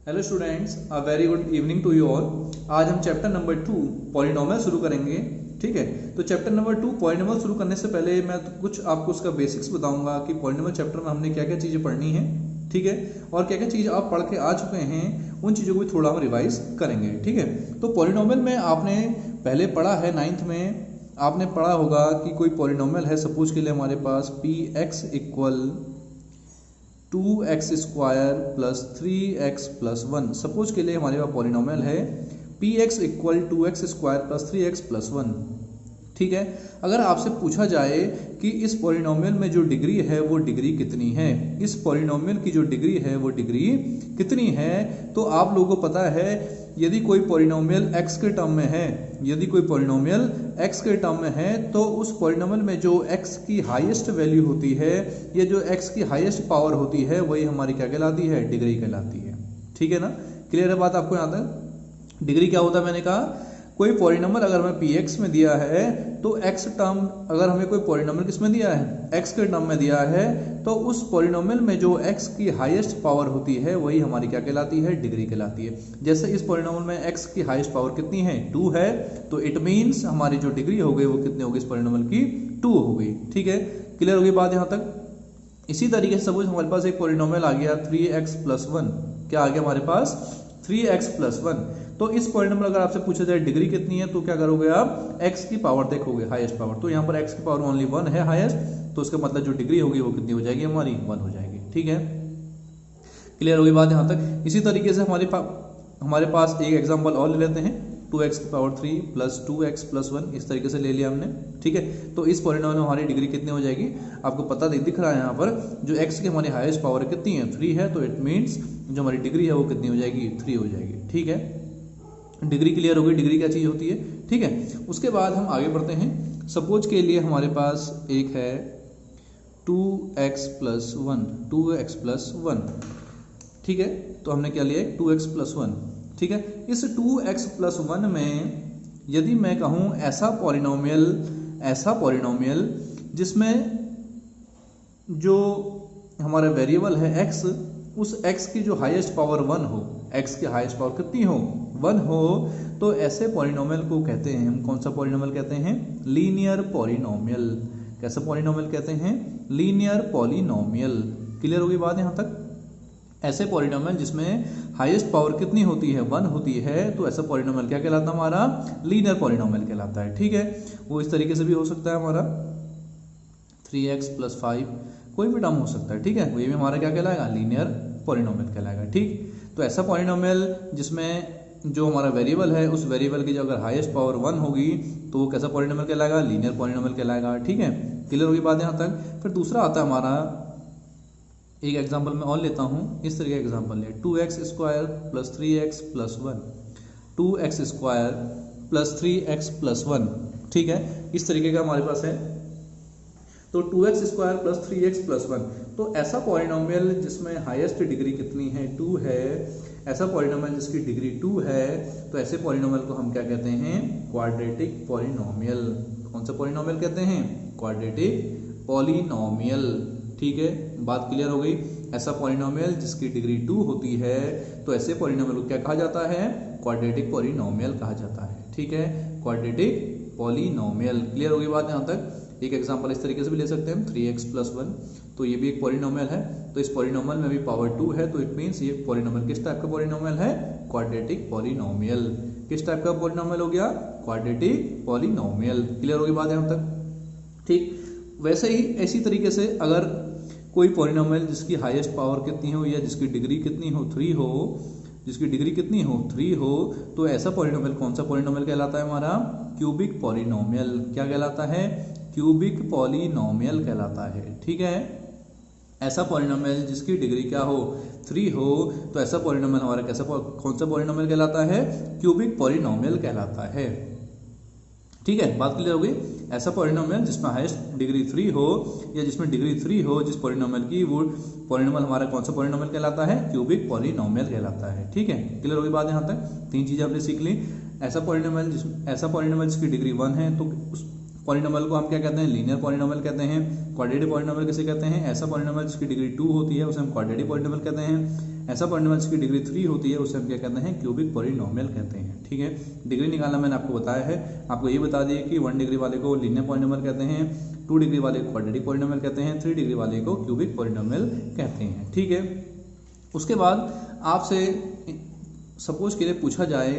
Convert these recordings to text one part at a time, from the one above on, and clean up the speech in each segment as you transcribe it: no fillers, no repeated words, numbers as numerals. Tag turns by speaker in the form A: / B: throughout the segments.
A: Hello students, a very good evening to you all. आज हम chapter number 2 polynomial शुरू करेंगे। ठीक है, तो चैप्टर नंबर 2 पॉलिनोमियल शुरू करने से पहले मैं कुछ आपको उसका बेसिक्स बताऊंगा कि पॉलिनोमियल चैप्टर में हमने क्या क्या चीज़ें पढ़नी है। ठीक है, और क्या क्या चीज़ आप पढ़ के आ चुके हैं उन चीज़ों को भी थोड़ा हम रिवाइज करेंगे। ठीक है, तो पॉलिनोमियल में आपने पहले पढ़ा है 9th में, आपने पढ़ा होगा कि कोई पॉलिनोमियल है। सपोज के लिए हमारे पास P x equal 2x square plus 3x plus 1। Suppose के लिए हमारे पास पॉलिनोमियल है P x equal 2x square plus 3x plus 1। ठीक है, अगर आपसे पूछा जाए कि इस पॉलिनोमियल में जो डिग्री है वो डिग्री कितनी है, इस पॉलिनोमियल की जो डिग्री है वो डिग्री कितनी है, तो आप लोगों को पता है यदि कोई पॉलिनोमियल x के टर्म में है, यदि कोई पॉलिनोमियल x के टर्म में है तो उस पॉलिनोमियल में जो x की हाईएस्ट वैल्यू होती है या जो x की हाईएस्ट पावर होती है वही हमारी क्या कहलाती है, डिग्री कहलाती है। ठीक है ना, क्लियर है बात आपको यहाँ तक। डिग्री क्या होता है, मैंने कहा कोई पॉलिनोमियल अगर हमें px में दिया है तो x टर्म, अगर हमें कोई पॉलिनोमियल किस में दिया है, x के टर्म में दिया है, तो उस पॉलिनोमियल में जो x की हाईएस्ट पावर होती है वही हमारी क्या कहलाती है, डिग्री कहलाती है। जैसे इस पॉलिनोमियल में x की हाईएस्ट पावर कितनी है, 2 है, तो इट मीन्स हमारी जो डिग्री हो गई वो कितनी होगी, इस पॉलिनोमियल की 2 हो गई। ठीक है, क्लियर होगी बात यहाँ तक। इसी तरीके से सपोज हमारे पास एक पॉलिनोमियल आ गया 3x प्लस 1। क्या आ गया हमारे पास, 3x प्लस 1। तो इस पॉलिनोमियल अगर आपसे पूछा जाए डिग्री कितनी है तो क्या करोगे आप, x की पावर देखोगे, हाईएस्ट पावर। तो यहाँ पर x की पावर ओनली 1 है हाईएस्ट, तो उसका मतलब जो डिग्री होगी वो कितनी हो जाएगी, हमारी 1 हो जाएगी। ठीक है, क्लियर होगी बात यहाँ तक। इसी तरीके से हमारे पास एक एग्जाम्पल और ले लेते हैं, 2x की पावर 3 प्लस 2x प्लस 1। इस तरीके से ले लिया हमने। ठीक है, तो इस पॉलिनोमियल में हमारी डिग्री कितनी हो जाएगी, आपको पता दिख रहा है यहाँ पर, जो x की हमारी हाईएस्ट पावर कितनी है, 3 है, तो इट मीन्स जो हमारी डिग्री है वो कितनी हो जाएगी, 3 हो जाएगी। ठीक है, डिग्री क्लियर हो गई, डिग्री क्या चीज़ होती है। ठीक है, उसके बाद हम आगे बढ़ते हैं। सपोज के लिए हमारे पास एक है 2x प्लस 1, 2x प्लस 1। ठीक है, तो हमने क्या लिया, 2x प्लस 1। ठीक है, इस 2x प्लस 1 में यदि मैं कहूँ ऐसा पॉलिनोमियल जिसमें जो हमारा वेरिएबल है x, उस x की जो हाईएस्ट पावर 1 हो, x की हाईएस्ट पावर कितनी हो, 1 हो, तो ऐसे पॉलिनोमियल को कहते हैं हम, कौन सा पॉलिनोमियल कहते हैं, लीनियर पॉलिनोमियल। कैसा पॉलिनोमियल कहते हैं, लीनियर पॉलिनोमियल। क्लियर होगी बात यहाँ तक। ऐसे पॉलिनोमियल जिसमें हाईएस्ट पावर कितनी होती है, 1 होती है, तो ऐसा पॉलिनोमियल क्या कहलाता है, हमारा लीनियर पॉलिनोमियल कहलाता है। ठीक है, वो इस तरीके से भी हो सकता है हमारा 3x प्लस 5, कोई भी टर्म हो सकता है। ठीक है, वो ये भी हमारा क्या कहलाएगा, लीनियर पॉलिनोमियल कहलाएगा। ठीक, तो ऐसा पॉलिनोमियल जिसमें जो हमारा वेरिएबल है उस वेरिएबल की जो अगर हाईएस्ट पावर 1 होगी तो वो कैसा पॉलिनोमियल कहलाएगा, लीनियर पॉलिनोमियल कहलाएगा। ठीक है, क्लियर होगी बात यहाँ तक। फिर दूसरा आता है हमारा, एक एग्जांपल मैं और लेता हूँ, इस तरीके का एग्जांपल ले, 2x square plus 3x plus 1, 2x square plus 3x plus 1। ठीक है, इस तरीके का हमारे पास है, तो 2x square plus 3x plus 1। तो ऐसा पॉलिनोमियल जिसमें हाईएस्ट डिग्री कितनी है, 2 है, ऐसा पॉलिनोमियल जिसकी डिग्री 2 है, तो ऐसे पॉलिनोमियल को हम क्या कहते हैं, क्वाड्रेटिक पॉलिनोमियल। कौन सा पॉलिनोमियल कहते हैं, क्वाड्रेटिक पॉलिनोमियल। ठीक है, बात क्लियर हो गई। ऐसा पॉलिनोमियल जिसकी डिग्री 2 होती है तो ऐसे पॉलिनोमियल को क्या कहा जाता है, क्वाड्रेटिक पॉलिनोमियल कहा जाता है। ठीक है, क्वाड्रेटिक पॉलिनोमियल। क्लियर होगी बात यहाँ तक। एक एग्जांपल इस तरीके से भी ले सकते हैं, 3x प्लस 1, तो ये भी एक पॉलिनोमियल है, तो इस पॉलिनोमियल में भी पावर 2 है, तो इट मीन्स ये पॉलिनोमियल किस टाइप का पॉलिनोमियल है, क्वाड्रेटिक पॉलिनोमियल। किस टाइप का पॉलिनोमियल हो गया, क्वाड्रेटिक पॉलिनोमियल। क्लियर होगी बात यहाँ तक। ठीक, वैसे ही इसी तरीके से अगर कोई पॉलिनोमियल जिसकी हाईएस्ट पावर कितनी हो या जिसकी डिग्री कितनी हो, 3 हो, जिसकी डिग्री कितनी हो, 3 हो, तो ऐसा पॉलिनोमियल कौन सा पॉलिनोमियल कहलाता है, हमारा क्यूबिक पॉलिनोमियल। क्या कहलाता है, क्यूबिक पॉलिनोमियल कहलाता है। ठीक है, ऐसा पॉलिनोमियल जिसकी डिग्री क्या हो, 3 हो, तो ऐसा पॉलिनोमियल हमारा कैसा, कौन सा पॉलिनोमियल कहलाता है, क्यूबिक पॉलिनोमियल कहलाता है। ठीक है, बात क्लियर हो गई। ऐसा पॉलिनोमियल जिसमें हाईएस्ट डिग्री 3 हो या जिसमें डिग्री 3 हो जिस पॉलिनोमियल की, वो पॉलिनोमियल हमारा कौन सा पॉलिनोमियल कहलाता है, क्यूबिक पॉलिनोमियल कहलाता है। ठीक है, क्लियर होगी बात यहाँ तक। 3 चीजें आपने सीख ली। ऐसा पॉलिनोमियल जिसकी डिग्री 1 है तो उस पॉलिनोमियल को हम क्या कहते हैं, लीनियर पॉलिनोमियल कहते हैं। क्वाड्रेटिक पॉलिनोमियल किसे कहते हैं, ऐसा पॉलिनोमियल जिसकी डिग्री 2 होती है उसे हम क्वाड्रेटिक पॉलिनोमियल कहते हैं। ऐसा पॉलिनोमियल जिसकी डिग्री 3 होती है उसे हम क्या कहते हैं, क्यूबिक पॉलिनोमियल कहते हैं। ठीक है, डिग्री निकालना मैंने आपको बताया है। आपको ये बता दिए कि 1 डिग्री वाले को लीनियर पॉलिनोमियल कहते हैं, 2 डिग्री वाले को क्वाड्रेटिक पॉलिनोमियल कहते हैं, 3 डिग्री वाले को क्यूबिक पॉलिनोमियल कहते हैं। ठीक है, उसके बाद आपसे सपोज के लिए पूछा जाए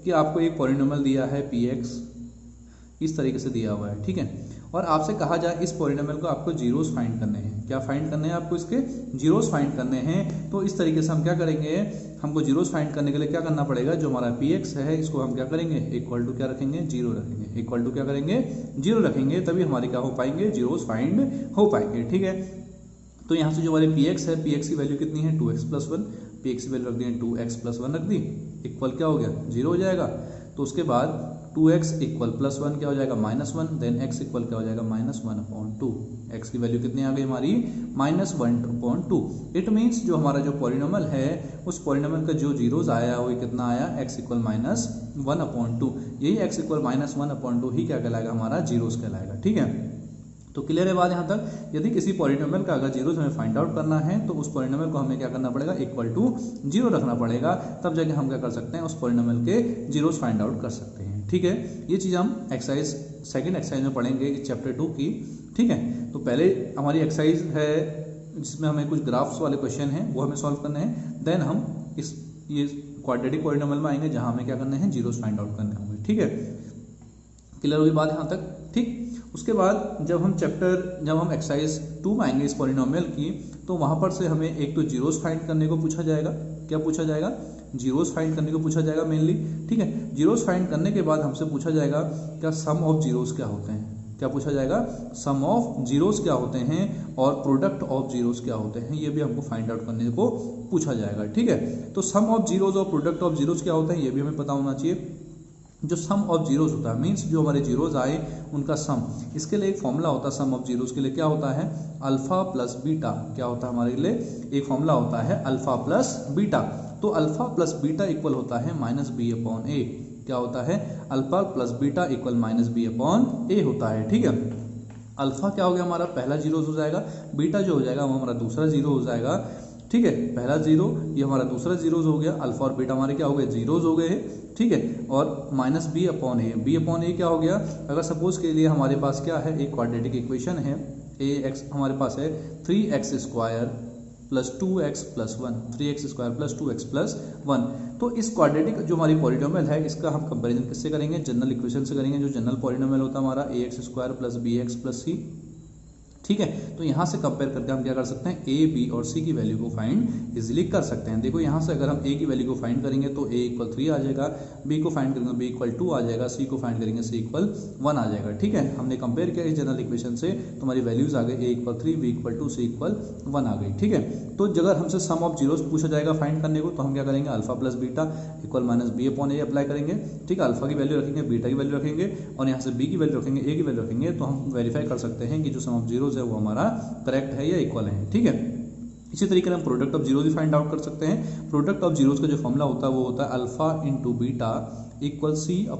A: कि आपको एक पॉलिनोमियल दिया है px, इस तरीके से दिया हुआ है। ठीक है, और आपसे कहा जाए इस पॉलिनोमियल को आपको जीरोस फाइंड करने हैं। क्या फाइंड करने हैं आपको, इसके जीरोस फाइंड करने हैं। तो इस तरीके से हम क्या करेंगे, हमको जीरोस फाइंड करने के लिए क्या करना पड़ेगा, जो हमारा px है इसको हम क्या करेंगे, इक्वल टू क्या रखेंगे, 0 रखेंगे। इक्वल टू क्या करेंगे, 0 रखेंगे, तभी हमारे क्या हो पाएंगे, जीरोस फाइंड हो पाएंगे। ठीक है, तो यहाँ से जो हमारे px है, px की वैल्यू कितनी है, 2x+1, px की वैल्यू रख दी 2x+1 रख दी, इक्वल क्या हो गया, 0 हो जाएगा। तो उसके बाद 2x इक्वल +1 क्या हो जाएगा, -1, देन x इक्वल क्या हो जाएगा, -1/2। x की वैल्यू कितनी आ गई हमारी, -1/2। इट मीन्स जो हमारा जो पॉलिनोमियल है उस पॉलिनोमियल का जो जीरोस आया वो कितना आया, x इक्वल -1/2। यही x इक्वल -1/2 ही क्या कहलाएगा, हमारा जीरोस कहलाएगा। ठीक है, तो क्लियर है बात यहाँ तक। यदि किसी पॉलिनोमियल का अगर जीरोस हमें फाइंड आउट करना है तो उस पॉलिनोमियल को हमें क्या करना पड़ेगा, इक्वल टू 0 रखना पड़ेगा, तब जाके हम क्या कर सकते हैं, उस पॉलिनोमियल के जीरोस फाइंड आउट कर सकते हैं। ठीक है, ये चीज़ हम सेकंड एक्सरसाइज में पढ़ेंगे चैप्टर 2 की। ठीक है, तो पहले हमारी एक्सरसाइज है जिसमें हमें कुछ ग्राफ्स वाले क्वेश्चन हैं वो हमें सॉल्व करने हैं। देन हम ये क्वाड्रेटिक पॉलिनोमियल में आएंगे जहाँ हमें क्या करना है, जीरोस फाइंड आउट करने होंगे। ठीक है, क्लियर होगी बात यहाँ तक। ठीक, उसके बाद जब हम एक्सरसाइज 2 में आएंगे इस पॉलिनोमियल की, तो वहाँ पर से हमें एक तो जीरोस फाइंड करने को पूछा जाएगा। क्या पूछा जाएगा, जीरोस फाइंड करने को पूछा जाएगा मेनली। ठीक है, जीरोस फाइंड करने के बाद हमसे पूछा जाएगा क्या सम ऑफ जीरोस क्या होते हैं, क्या पूछा जाएगा, सम ऑफ जीरोस क्या होते हैं और प्रोडक्ट ऑफ जीरोस क्या होते हैं, ये भी हमको फाइंड आउट करने को पूछा जाएगा। ठीक है, तो सम ऑफ जीरोस और प्रोडक्ट ऑफ जीरोस क्या होते हैं ये भी हमें पता होना चाहिए। जो सम ऑफ जीरोस होता है मीन्स जो हमारे जीरोस आए उनका सम, इसके लिए एक फॉर्मूला होता है सम ऑफ जीरोस के लिए, क्या होता है, अल्फा प्लस बीटा। क्या होता है हमारे लिए, एक फॉर्मूला होता है अल्फा प्लस बीटा। तो अल्फा प्लस बीटा इक्वल होता है -b/a। क्या होता है, alpha plus beta equal -b/a होता है। ठीक है, अल्फा क्या हो गया, हमारा पहला जीरो हो जाएगा, बीटा जो हो जाएगा वो हमारा दूसरा जीरो हो जाएगा। ठीक है, पहला जीरो ये हमारा दूसरा जीरोज हो गया, अल्फा और बीटा हमारे क्या हो गए, जीरोज हो गए हैं। ठीक है, और -b/a क्या हो गया, अगर सपोज के लिए हमारे पास क्या है, एक क्वाड्रेटिक इक्वेशन है, ax हमारे पास है 3x² + 2x + 1, 3x² + 2x + 1। तो इस क्वाड्रेटिक जो हमारी पॉलिनोमियल है इसका हम कंपैरिजन किससे करेंगे, जनरल इक्वेशन से करेंगे। जो जनरल पॉलिनोमियल होता है हमारा ax² + bx + c। ठीक है, तो यहाँ से कंपेयर करके हम क्या कर सकते हैं, a, b और c की वैल्यू को फाइंड इजीली कर सकते हैं। देखो यहाँ से अगर हम a की वैल्यू को फाइंड करेंगे तो a = 3 आ जाएगा, b को फाइंड करेंगे b = 2 आ जाएगा, c को फाइंड करेंगे c = 1 आ जाएगा। ठीक है, हमने कंपेयर किया इस जनरल इक्वेशन से, तो हमारी वैल्यूज आ गई a = 3, b = 2, c = 1 आ गई। ठीक है, तो अगर हमसे सम ऑफ जीरोस पूछा जाएगा फाइंड करने को, तो हम क्या करेंगे, alpha plus beta equal -b/a apply करेंगे। ठीक है, अल्फा की वैल्यू रखेंगे, बीटा की वैल्यू रखेंगे और यहाँ से b की वैल्यू रखेंगे, a की वैल्यू रखेंगे, तो हम वेरीफाई कर सकते हैं कि जो सम ऑफ जीरोस है वो हमारा करेक्ट है या इक्वल है। ठीक है, इसी तरीके से हम प्रोडक्ट ऑफ जीरोस भी फाइंड आउट कर सकते हैं। प्रोडक्ट ऑफ जीरोस का जो फॉर्मूला होता है वो होता है alpha into beta equal c/a।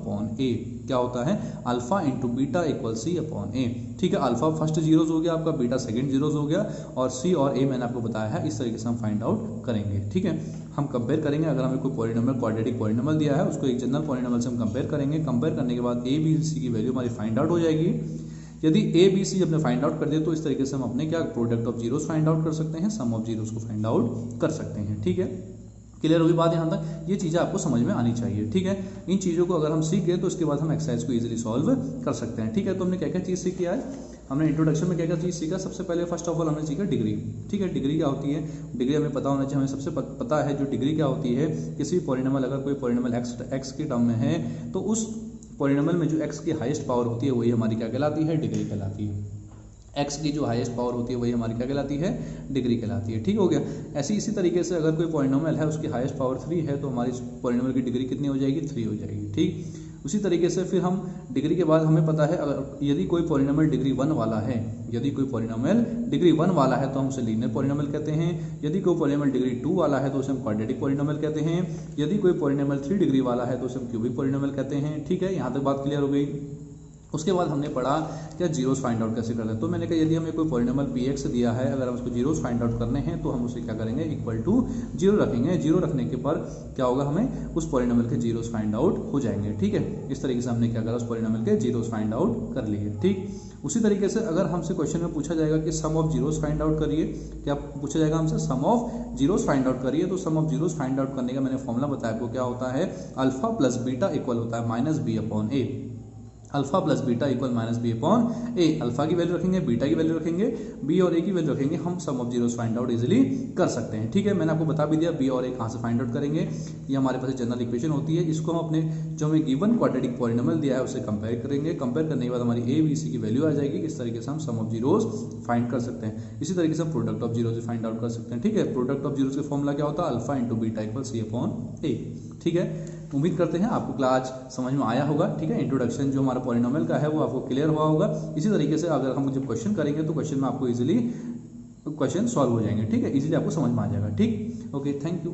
A: क्या होता है, alpha into beta equal c/a। ठीक है, अल्फा फर्स्ट जीरोस हो गया आपका, बीटा सेकंड जीरोस हो गया और c और a मैंने आपको बताया है। इस तरीके से हम फाइंड आउट करेंगे। ठीक है, हम कंपेयर करेंगे, अगर हमें कोई पॉलिनोमियल क्वाड्रेटिक पॉलिनोमियल दिया है उसको एक जनरल पॉलिनोमियल से हम कंपेयर करेंगे। कंपेयर करने के बाद a, b, c की वैल्यू हमारी फाइंड आउट हो जाएगी। यदि a, b, c हमने फाइंड आउट कर दिया तो इस तरीके से हम अपने क्या product of zeros find out कर सकते हैं, सम ऑफ जीरोस को फाइंड आउट कर सकते हैं। ठीक है, क्लियर होगी बात यहाँ तक, ये चीज़ें आपको समझ में आनी चाहिए। ठीक है, इन चीज़ों को अगर हम सीख गए तो उसके बाद हम एक्सरसाइज को इजीली सॉल्व कर सकते हैं। ठीक है, तो हमने क्या क्या चीज़ सीखी है, हमने इंट्रोडक्शन में क्या क्या चीज़ सीखा। सबसे पहले फर्स्ट ऑफ ऑल हमने सीखा डिग्री। ठीक है, डिग्री क्या होती है, डिग्री हमें पता होना चाहिए। हमें सबसे पता है जो डिग्री क्या होती है, किसी भी पॉलिनोमियल अगर कोई पॉलिनोमियल x के टर्म में है तो उस पॉलिनोमियल में जो x की हाईएस्ट पावर होती है वही हमारी क्या कहलाती है, डिग्री कहलाती है। x की जो हाईएस्ट पावर होती है वही हमारी क्या कहलाती है, डिग्री कहलाती है। ठीक हो गया। ऐसे इसी तरीके से अगर कोई पॉलिनोमियल है उसकी हाईएस्ट पावर 3 है तो हमारी पॉलिनोमियल की डिग्री कितनी हो जाएगी, 3 हो जाएगी। ठीक, उसी तरीके से फिर हम डिग्री के बाद हमें पता है अगर यदि कोई पॉलिनोमियल डिग्री 1 वाला है, यदि कोई पॉलिनोमियल डिग्री 1 वाला है तो हम उसे लीनियर पॉलिनोमियल कहते हैं। यदि कोई पॉलिनोमियल डिग्री 2 वाला है तो उसे हम क्वाड्रेटिक पॉलिनोमियल कहते हैं। यदि कोई पॉलिनोमियल 3 डिग्री वाला है तो उसे हम क्यूबिक पॉलिनोमियल कहते हैं। ठीक है, यहाँ तक बात क्लियर हो गई। उसके बाद हमने पढ़ा क्या जीरोस फाइंड आउट कैसे करते हैं। तो मैंने कहा यदि हमें कोई पॉलिनोमियल पी एक्स दिया है, अगर हम उसको जीरोस फाइंड आउट करने हैं तो हम उसे क्या करेंगे, इक्वल टू जीरो रखेंगे। जीरो रखने के पर क्या होगा, हमें उस पॉलिनोमियल के जीरोस फाइंड आउट हो जाएंगे। ठीक है, इस तरीके से हमने क्या करा, उस पॉलिनोमियल के जीरोस फाइंड आउट कर लिए। ठीक, उसी तरीके से अगर हमसे क्वेश्चन में पूछा जाएगा कि सम ऑफ जीरोस फाइंड आउट करिए, क्या पूछा जाएगा हमसे, सम ऑफ जीरोस फाइंड आउट करिए। तो सम ऑफ जीरोस फाइंड आउट करने का मैंने फॉर्मूला बताया आपको, क्या होता है, अल्फा प्लस बीटा इक्वल होता है minus B upon A. Alpha plus beta equal minus B upon A. Alpha की वैल्यू रखेंगे, बीटा की वैल्यू रखेंगे, बी और ए की वैल्यू रखेंगे, हम sum of zeros find out easily कर सकते हैं। ठीक है, मैंने आपको बता भी दिया बी और ए कहाँ से फाइंड आउट करेंगे। ये हमारे पास जनरल इक्वेशन होती है, इसको हम अपने जो हमें गिवन क्वाड्रेटिक पॉलिनोमियल दिया है उससे कंपेयर करेंगे। कंपेयर करने के बाद हमारी ए बी सी की वैल्यू आ जाएगी। इस तरीके से हम सम ऑफ जीरोस फाइंड कर सकते हैं। इसी तरीके से हम product of zeros find out कर सकते हैं। ठीक है, प्रोडक्ट ऑफ जीरोस का फॉर्मूला क्या होता है, alpha into beta equal C upon A. ठीक है, उम्मीद करते हैं आपको क्लास समझ में आया होगा। ठीक है, इंट्रोडक्शन जो हमारा पॉलिनोमियल का है वो आपको क्लियर हुआ होगा। इसी तरीके से अगर हम जब क्वेश्चन करेंगे तो क्वेश्चन में आपको इजीली क्वेश्चन सॉल्व हो जाएंगे। ठीक है, इजीली आपको समझ में आ जाएगा। ठीक, ओके, थैंक यू।